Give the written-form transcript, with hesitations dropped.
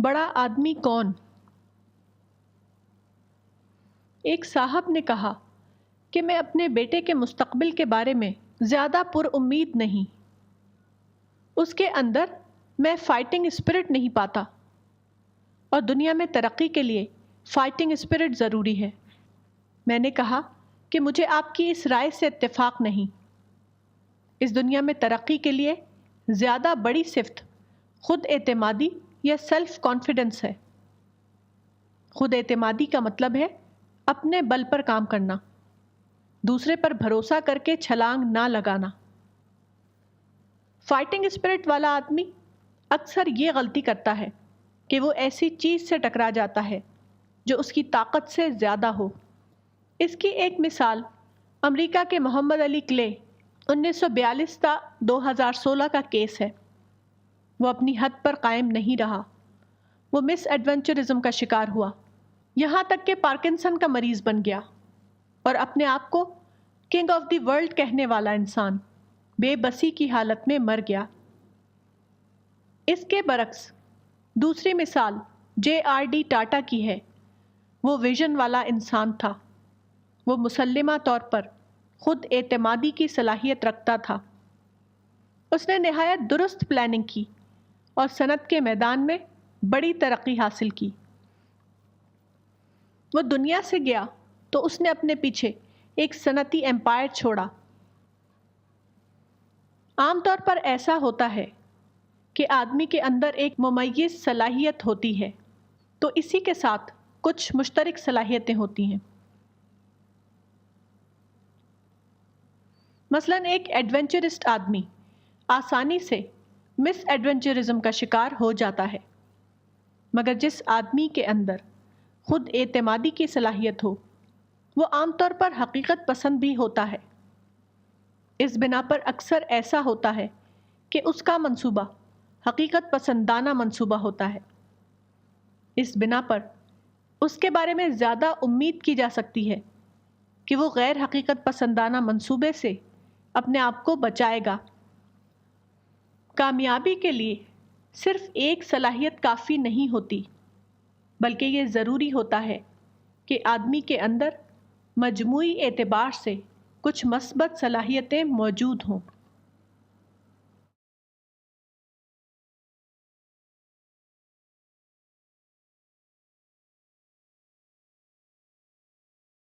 بڑا آدمی کون؟ ایک صاحب نے کہا کہ میں اپنے بیٹے کے مستقبل کے بارے میں زیادہ پر امید نہیں۔ اس کے اندر میں فائٹنگ اسپرٹ نہیں پاتا، اور دنیا میں ترقی کے لیے فائٹنگ اسپرٹ ضروری ہے۔ میں نے کہا کہ مجھے آپ کی اس رائے سے اتفاق نہیں۔ اس دنیا میں ترقی کے لیے زیادہ بڑی صفت خود اعتمادی یا سیلف کانفیڈنس ہے۔ خود اعتمادی کا مطلب ہے اپنے بل پر کام کرنا، دوسرے پر بھروسہ کر کے چھلانگ نہ لگانا۔ فائٹنگ اسپرٹ والا آدمی اکثر یہ غلطی کرتا ہے کہ وہ ایسی چیز سے ٹکرا جاتا ہے جو اس کی طاقت سے زیادہ ہو۔ اس کی ایک مثال امریکہ کے محمد علی کلے 1942 تا 2016 کا کیس ہے۔ وہ اپنی حد پر قائم نہیں رہا۔ وہ مس ایڈونچرزم کا شکار ہوا، یہاں تک کہ پارکنسن کا مریض بن گیا، اور اپنے آپ کو کنگ آف دی ورلڈ کہنے والا انسان بے بسی کی حالت میں مر گیا۔ اس کے برعکس دوسری مثال JRD ٹاٹا کی ہے۔ وہ ویژن والا انسان تھا۔ وہ مسلمہ طور پر خود اعتمادی کی صلاحیت رکھتا تھا۔ اس نے نہایت درست پلاننگ کی اور صنعت کے میدان میں بڑی ترقی حاصل کی۔ وہ دنیا سے گیا تو اس نے اپنے پیچھے ایک صنعتی ایمپائر چھوڑا۔ عام طور پر ایسا ہوتا ہے کہ آدمی کے اندر ایک ممیز صلاحیت ہوتی ہے تو اسی کے ساتھ کچھ مشترک صلاحیتیں ہوتی ہیں۔ مثلا ایک ایڈونچرسٹ آدمی آسانی سے مس ایڈونچرزم کا شکار ہو جاتا ہے، مگر جس آدمی کے اندر خود اعتمادی کی صلاحیت ہو وہ عام طور پر حقیقت پسند بھی ہوتا ہے۔ اس بنا پر اکثر ایسا ہوتا ہے کہ اس کا منصوبہ حقیقت پسندانہ منصوبہ ہوتا ہے۔ اس بنا پر اس کے بارے میں زیادہ امید کی جا سکتی ہے کہ وہ غیر حقیقت پسندانہ منصوبے سے اپنے آپ کو بچائے گا۔ کامیابی کے لیے صرف ایک صلاحیت کافی نہیں ہوتی، بلکہ یہ ضروری ہوتا ہے کہ آدمی کے اندر مجموعی اعتبار سے کچھ مثبت صلاحیتیں موجود ہوں۔